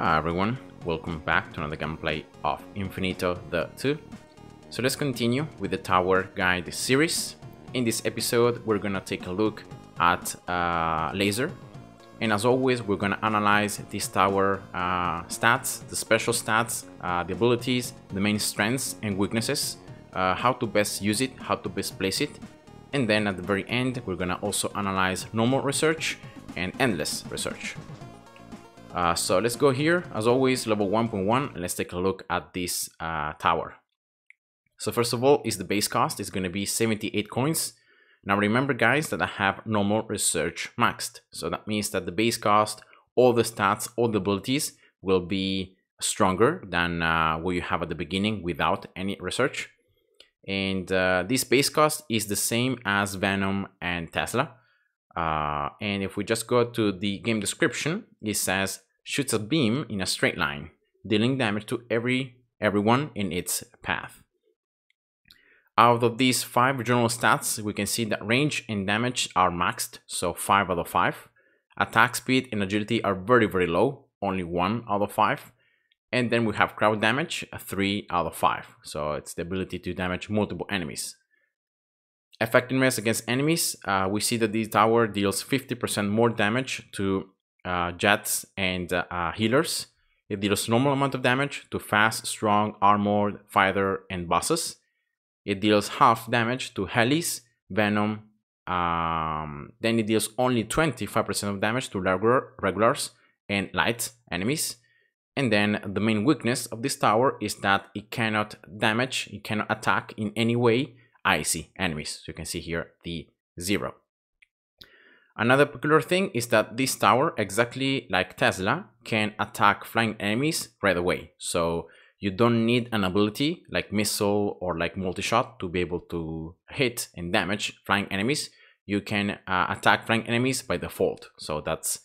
Hi everyone, welcome back to another gameplay of Infinitode 2. So let's continue with the Tower Guide series. In this episode we're gonna take a look at laser, and as always we're gonna analyze this tower stats, the special stats, the abilities, the main strengths and weaknesses, how to best use it, how to best place it, and then at the very end we're gonna also analyze normal research and endless research. So let's go here, as always, level 1.1, and let's take a look at this tower. So first of all, is the base cost is going to be 78 coins. Now remember guys that I have normal research maxed. So that means that the base cost, all the stats, all the abilities will be stronger than what you have at the beginning without any research. And this base cost is the same as Venom and Tesla. And if we just go to the game description, it says shoots a beam in a straight line, dealing damage to everyone in its path. Out of these 5 general stats, we can see that range and damage are maxed, so 5 out of 5. Attack speed and agility are very low, only 1 out of 5. And then we have crowd damage, 3 out of 5. So it's the ability to damage multiple enemies. Effectiveness against enemies, we see that this tower deals 50% more damage to jets and healers. It deals normal amount of damage to fast, strong, armored, fighter, and bosses. It deals half damage to helis, venom. Then it deals only 25% of damage to regulars and light enemies. And then the main weakness of this tower is that it cannot damage, it cannot attack in any way icy enemies. So you can see here the 0. Another peculiar thing is that this tower, exactly like Tesla, can attack flying enemies right away. So you don't need an ability like missile or like multi-shot to be able to hit and damage flying enemies. You can attack flying enemies by default. So that's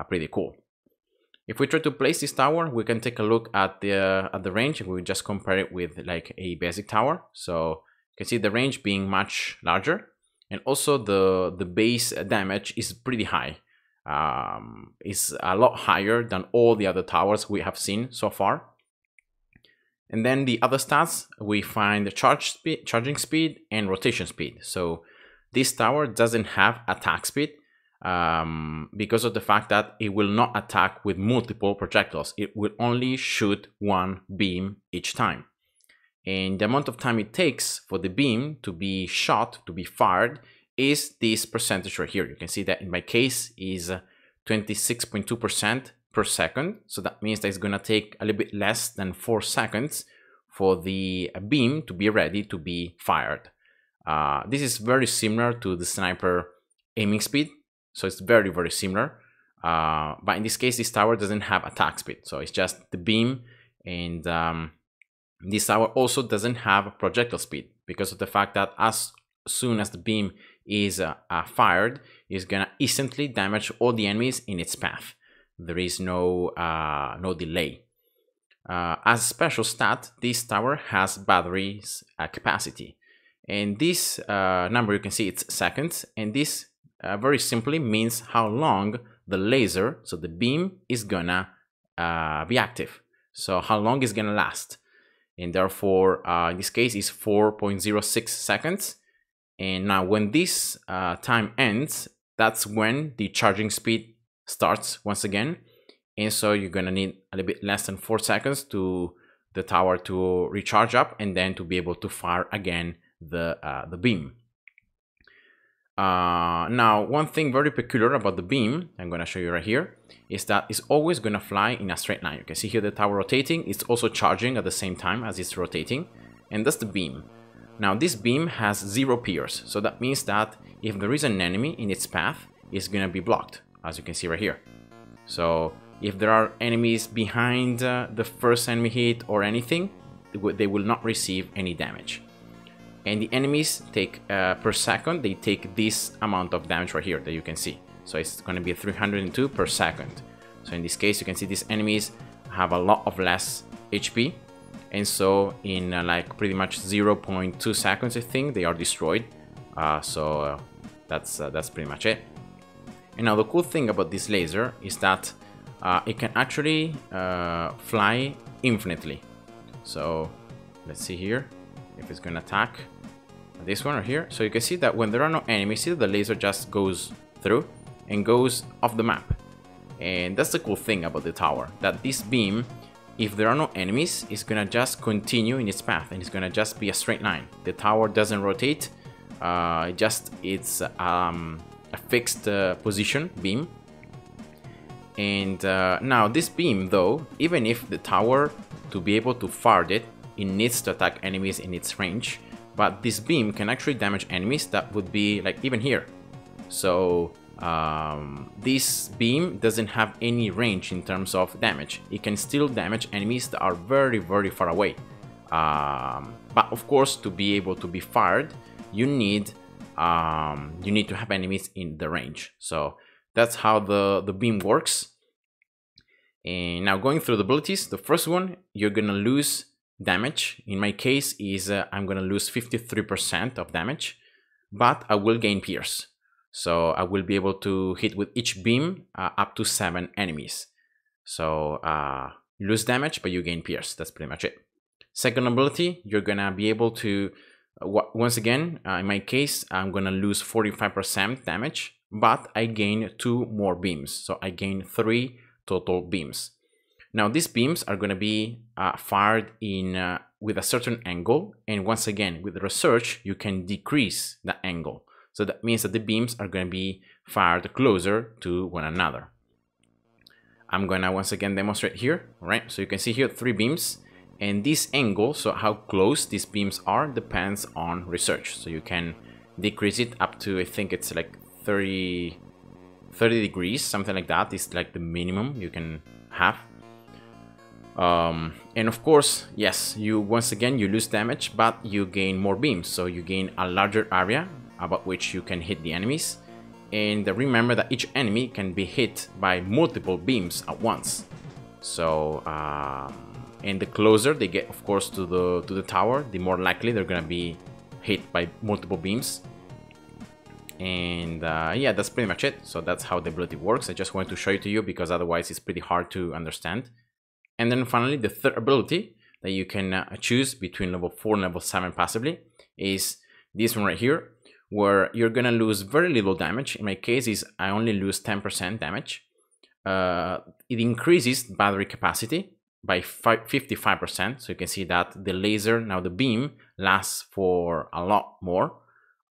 pretty cool. If we try to place this tower, we can take a look at the range, and we just compare it with like a basic tower. So you can see the range being much larger, and also the base damage is pretty high. It's a lot higher than all the other towers we have seen so far. And then the other stats, we find charging speed and rotation speed. So this tower doesn't have attack speed because of the fact that it will not attack with multiple projectiles. It will only shoot one beam each time. And the amount of time it takes for the beam to be shot, to be fired, is this percentage right here. You can see that in my case is 26.2% per second. So that means that it's going to take a little bit less than 4 seconds for the beam to be ready to be fired. This is very similar to the sniper aiming speed. So it's very similar. But in this case, this tower doesn't have attack speed. So it's just the beam, and this tower also doesn't have projectile speed because of the fact that as soon as the beam is fired, it's gonna instantly damage all the enemies in its path. There is no delay. As a special stat, this tower has batteries capacity, and this number you can see it's seconds, and this very simply means how long the laser, so the beam, is gonna be active. So how long it's gonna last. And therefore, in this case, is 4.06 seconds. And now when this time ends, that's when the charging speed starts once again. And so you're going to need a little bit less than 4 seconds to the tower to recharge up, and then to be able to fire again the beam. Now, one thing very peculiar about the beam, I'm going to show you right here, is that it's always going to fly in a straight line. You can see here the tower rotating. It's also charging at the same time as it's rotating, and that's the beam. Now, this beam has 0 pierce, so that means that if there is an enemy in its path, it's going to be blocked, as you can see right here. So if there are enemies behind the first enemy hit or anything, they will not receive any damage. And the enemies take, per second, they take this amount of damage right here that you can see. So it's going to be 302 per second. So in this case, you can see these enemies have a lot of less HP. And so in like pretty much 0.2 seconds, I think, they are destroyed. That's pretty much it. And now the cool thing about this laser is that it can actually fly infinitely. So let's see here if it's gonna attack this one right here. So you can see that when there are no enemies, see that the laser just goes through and goes off the map. And that's the cool thing about the tower, that this beam, if there are no enemies, it's gonna just continue in its path and it's gonna just be a straight line. The tower doesn't rotate, it's a fixed position beam. And now this beam though, even if the tower, to be able to fire it needs to attack enemies in its range, but this beam can actually damage enemies that would be like even here. So this beam doesn't have any range in terms of damage. It can still damage enemies that are very, very far away. But of course, to be able to be fired, you need to have enemies in the range. So that's how the beam works. And now going through the abilities, the first one, you're gonna lose damage. In my case is I'm gonna lose 53% of damage, but I will gain pierce. So I will be able to hit with each beam up to 7 enemies. So you lose damage, but you gain pierce. That's pretty much it. Second ability, you're gonna be able to, once again, in my case, I'm gonna lose 45% damage, but I gain 2 more beams. So I gain 3 total beams. Now these beams are gonna be fired in with a certain angle. And once again, with research, you can decrease the angle. So that means that the beams are going to be fired closer to one another. I'm going to once again demonstrate here, right? So you can see here 3 beams, and this angle, so how close these beams are, depends on research. So you can decrease it up to, I think it's like 30 degrees, something like that is like the minimum you can have. And of course, yes, once again you lose damage, but you gain more beams. So you gain a larger area about which you can hit the enemies, and remember that each enemy can be hit by multiple beams at once. So and the closer they get, of course, to the tower, the more likely they're gonna be hit by multiple beams. And yeah, that's pretty much it. So that's how the ability works. I just wanted to show it to you because otherwise it's pretty hard to understand. And then finally, the third ability that you can choose between level 4 and level 7 passively is this one right here, where you're gonna lose very little damage. In my case is I only lose 10% damage. It increases battery capacity by 55%. So you can see that the laser, now the beam, lasts for a lot more.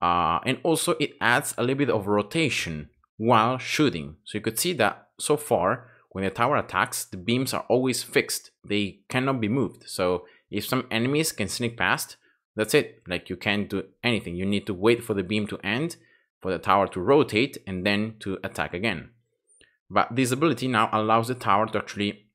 And also it adds a little bit of rotation while shooting. So you could see that so far, when the tower attacks, the beams are always fixed. They cannot be moved. So if some enemies can sneak past, that's it. Like you can't do anything. You need to wait for the beam to end, for the tower to rotate, and then to attack again. But this ability now allows the tower to actually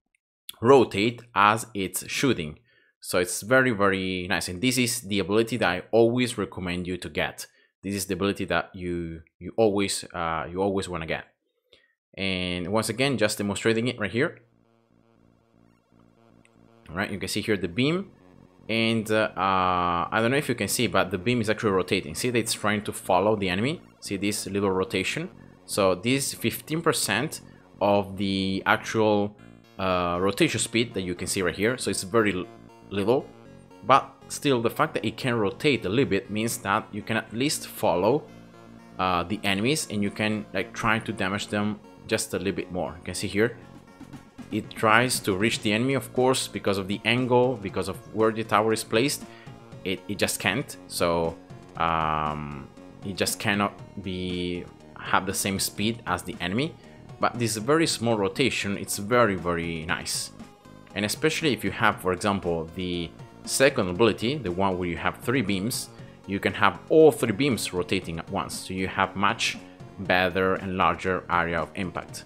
rotate as it's shooting. So it's very, very nice. And this is the ability that I always recommend you to get. This is the ability that you always want to get. And once again, just demonstrating it right here. All right, you can see here the beam. And I don't know if you can see, but the beam is actually rotating. See that it's trying to follow the enemy. See this little rotation? So this 15% of the actual rotation speed that you can see right here. So it's very little, but still the fact that it can rotate a little bit means that you can at least follow the enemies, and you can like try to damage them just a little bit more. You can see here it tries to reach the enemy, of course, because of the angle, because of where the tower is placed. It just can't. So it just cannot have the same speed as the enemy. But this very small rotation, it's very, very nice. And especially if you have, for example, the second ability, the one where you have 3 beams, you can have all 3 beams rotating at once. So you have much better and larger area of impact.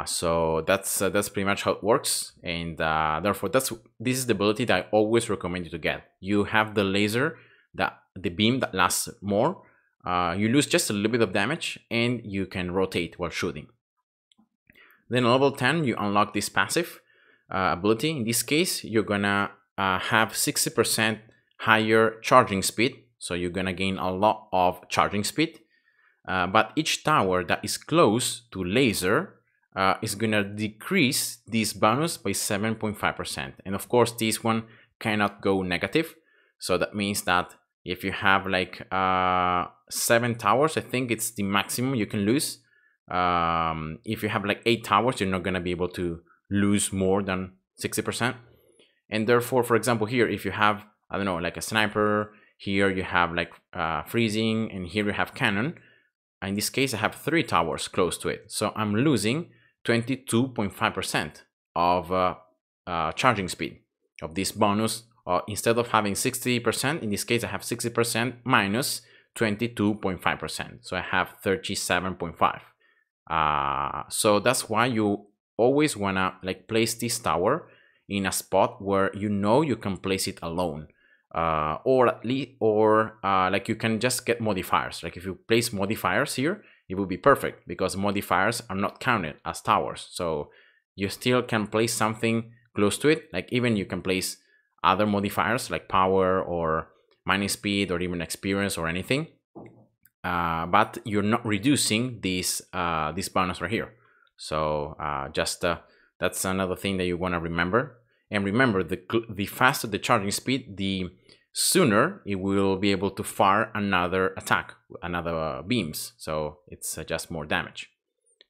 So that's pretty much how it works, and therefore this is the ability that I always recommend you to get. You have the laser, the beam that lasts more. You lose just a little bit of damage, and you can rotate while shooting. Then level 10, you unlock this passive ability. In this case, you're gonna have 60% higher charging speed, so you're gonna gain a lot of charging speed. But each tower that is close to laser is gonna decrease this bonus by 7.5%. And of course, this one cannot go negative. So that means that if you have like 7 towers, I think it's the maximum you can lose. If you have like 8 towers, you're not gonna be able to lose more than 60%. And therefore, for example, here, if you have, I don't know, like a sniper, here you have like freezing, and here you have cannon. In this case, I have 3 towers close to it. So I'm losing 22.5% of charging speed of this bonus. Instead of having 60%, in this case, I have 60% minus 22.5%. So I have 37.5. So that's why you always wanna like place this tower in a spot where you know you can place it alone. Or at least, like you can just get modifiers. Like if you place modifiers here, it will be perfect because modifiers are not counted as towers. So you still can place something close to it. Like even you can place other modifiers like power or mining speed or even experience or anything. But you're not reducing this bonus right here. So that's another thing that you want to remember. And remember, the faster the charging speed, the sooner it will be able to fire another attack, another beams. So it's just more damage.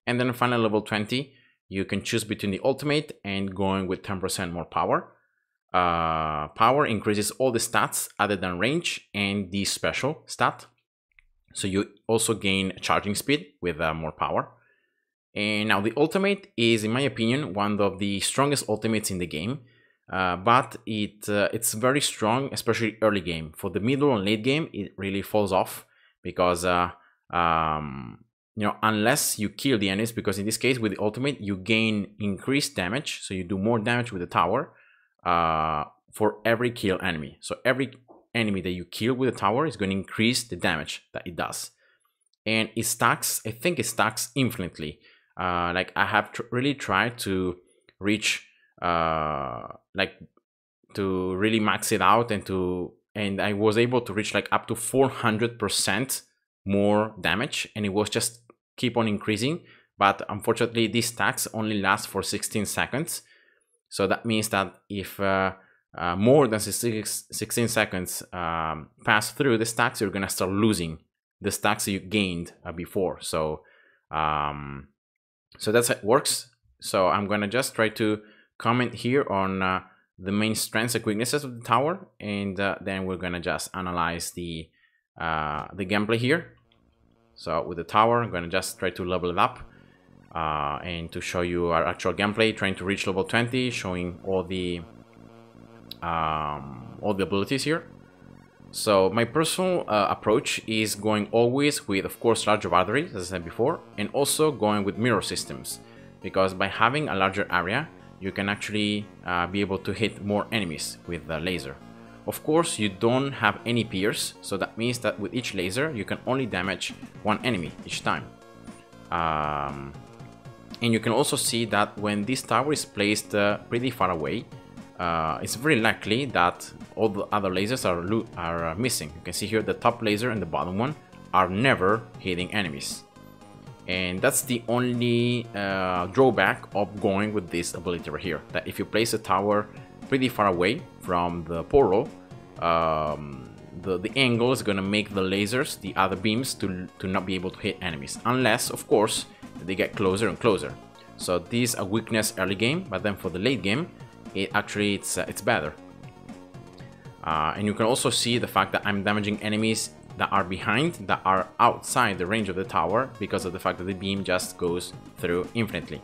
And then finally, level 20, you can choose between the ultimate and going with 10% more power. Power increases all the stats other than range and the special stat. So you also gain charging speed with more power. And now the ultimate is, in my opinion, one of the strongest ultimates in the game. But it's very strong, especially early game. For the middle and late game, it really falls off because you know, unless you kill the enemies, because in this case with the ultimate you gain increased damage, so you do more damage with the tower for every kill enemy. So every enemy that you kill with the tower is going to increase the damage that it does, and it stacks. I think it stacks infinitely. Like I have really tried to reach like to really max it out, and I was able to reach like up to 400% more damage, and it was just keep on increasing. But unfortunately these stacks only last for 16 seconds. So that means that if more than 16 seconds pass through the stacks, you're gonna start losing the stacks you gained before. So so that's how it works. So I'm gonna just try to comment here on the main strengths and weaknesses of the tower, and then we're gonna just analyze the gameplay here. So with the tower, I'm gonna just try to level it up and to show you our actual gameplay, trying to reach level 20, showing all the abilities here. So my personal approach is going always with, of course, larger batteries, as I said before, and also going with mirror systems, because by having a larger area, you can actually be able to hit more enemies with the laser. Of course, you don't have any pierce, so that means that with each laser, you can only damage one enemy each time. And you can also see that when this tower is placed pretty far away, it's very likely that all the other lasers are missing. You can see here the top laser and the bottom one are never hitting enemies. And that's the only drawback of going with this ability right here, that if you place a tower pretty far away from the portal, the angle is going to make the lasers, the other beams, to not be able to hit enemies, unless, of course, they get closer and closer. So this is a weakness early game, but then for the late game, it's better. And you can also see the fact that I'm damaging enemies that are behind, that are outside the range of the tower, because of the fact that the beam just goes through infinitely.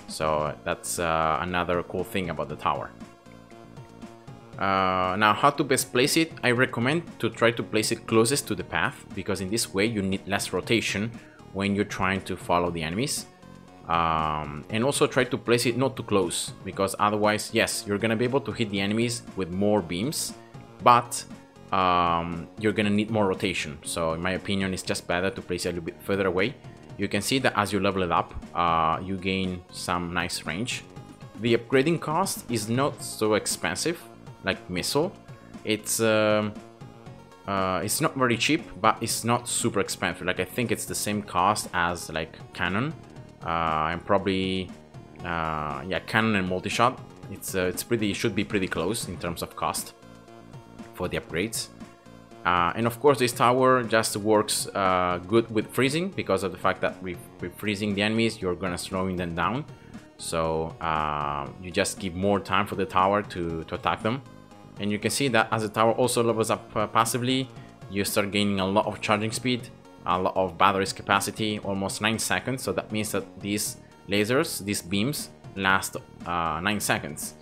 So that's another cool thing about the tower. Now, how to best place it? I recommend to try to place it closest to the path, because in this way you need less rotation when you're trying to follow the enemies. And also try to place it not too close, because otherwise, yes, you're gonna be able to hit the enemies with more beams, but you're gonna need more rotation. So in my opinion, it's just better to place it a little bit further away. You can see that as you level it up, you gain some nice range. The upgrading cost is not so expensive like missile. It's not very cheap, but it's not super expensive. Like I think it's the same cost as like cannon. and probably yeah, cannon and multi-shot. It should be pretty close in terms of cost for the upgrades. And of course, this tower just works good with freezing, because of the fact that with freezing the enemies, you're gonna slowing them down. So you just give more time for the tower to attack them. And you can see that as the tower also levels up passively, you start gaining a lot of charging speed, a lot of battery's capacity, almost 9 seconds. So that means that these lasers, these beams, last 9 seconds.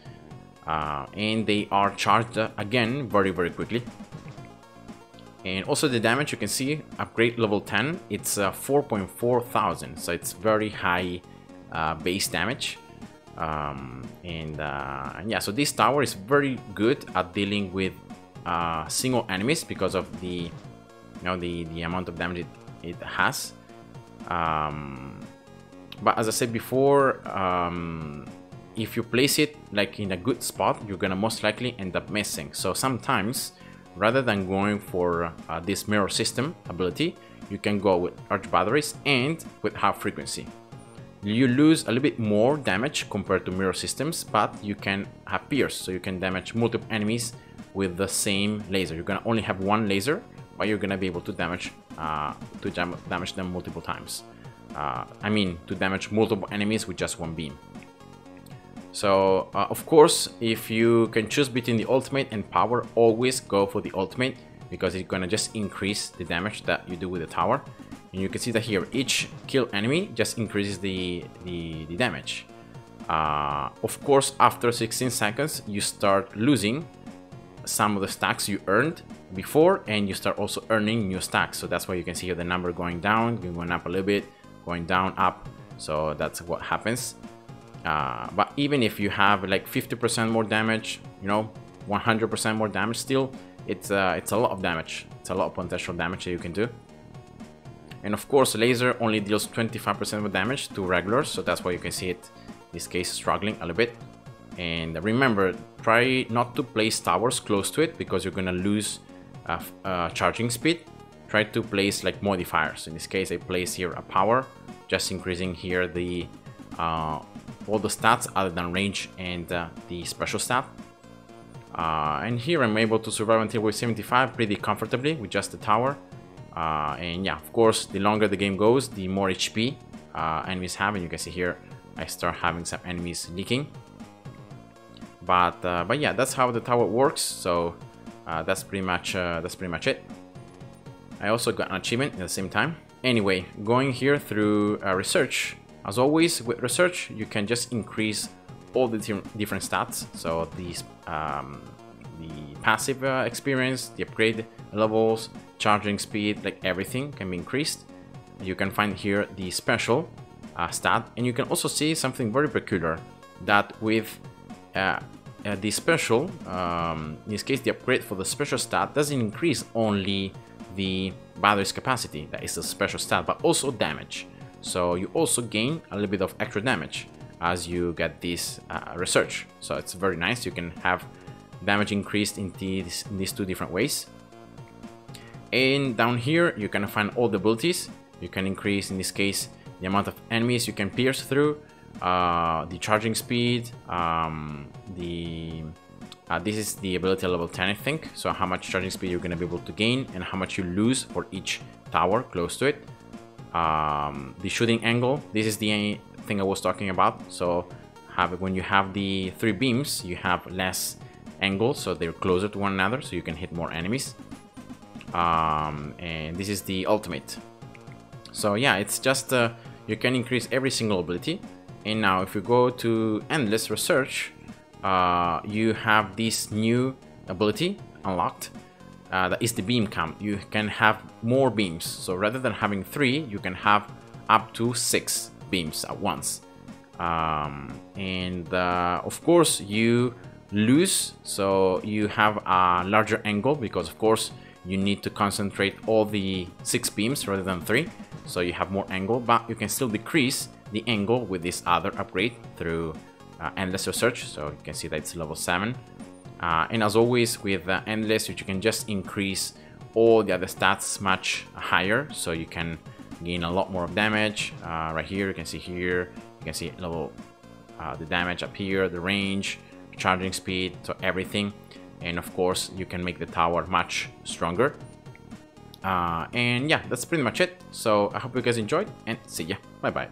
And they are charged again very quickly. And also the damage, you can see, upgrade level 10, it's 4,400, so it's very high base damage. Yeah, so this tower is very good at dealing with single enemies because of the, you know, the amount of damage it has. But as I said before, if you place it like in a good spot, you're gonna most likely end up missing. So sometimes, rather than going for this mirror system ability, you can go with arch batteries and with half frequency. You lose a little bit more damage compared to mirror systems, but you can have pierce, so you can damage multiple enemies with the same laser. You're gonna only have one laser, but you're gonna be able to damage them multiple times. I mean, to damage multiple enemies with just one beam. So, of course, if you can choose between the ultimate and power, always go for the ultimate, because it's gonna just increase the damage that you do with the tower. And you can see that here, each kill enemy just increases the damage. Of course, after 16 seconds, you start losing some of the stacks you earned before, and you start also earning new stacks. So that's why you can see here the number going down, going up a little bit, going down, up. So that's what happens. But even if you have like 50% more damage, you know, 100% more damage, still it's a lot of damage. It's a lot of potential damage that you can do. And of course, laser only deals 25% of damage to regulars, so that's why you can see it in this case struggling a little bit. And remember, try not to place towers close to it, because you're gonna lose charging speed. Try to place like modifiers. In this case, I place here a power, just increasing here the all the stats other than range and the special stat. And here I'm able to survive until wave 75 pretty comfortably with just the tower. And yeah, of course, the longer the game goes, the more HP enemies have, and you can see here I start having some enemies leaking. But yeah, that's how the tower works. So that's pretty much it. I also got an achievement at the same time. Anyway, going here through research. As always, with research, you can just increase all the different stats. So the passive experience, the upgrade levels, charging speed, like everything can be increased. You can find here the special stat, and you can also see something very peculiar, that with the special, in this case the upgrade for the special stat doesn't increase only the battery's capacity, that is the special stat, but also damage. So you also gain a little bit of extra damage as you get this research. So it's very nice. You can have damage increased in these two different ways. And down here you can find all the abilities. You can increase, in this case, the amount of enemies you can pierce through, the charging speed, this is the ability level 10, I think. So how much charging speed you're going to be able to gain and how much you lose for each tower close to it. The shooting angle, this is the thing I was talking about. So when you have the 3 beams, you have less angle, so they're closer to one another, so you can hit more enemies. And this is the ultimate. So yeah, it's just you can increase every single ability. And now if you go to endless research, you have this new ability unlocked. That is the beam count. You can have more beams. So rather than having 3, you can have up to 6 beams at once. Of course, you lose, so you have a larger angle, because of course you need to concentrate all the 6 beams rather than 3. So you have more angle, but you can still decrease the angle with this other upgrade through endless research. So you can see that it's level 7. And as always with endless, you can just increase all the other stats much higher, so you can gain a lot more damage. Right here, you can see here, you can see level the damage up here, the range, charging speed, so everything. And of course, you can make the tower much stronger. And yeah, that's pretty much it. So I hope you guys enjoyed, and see ya. Bye bye.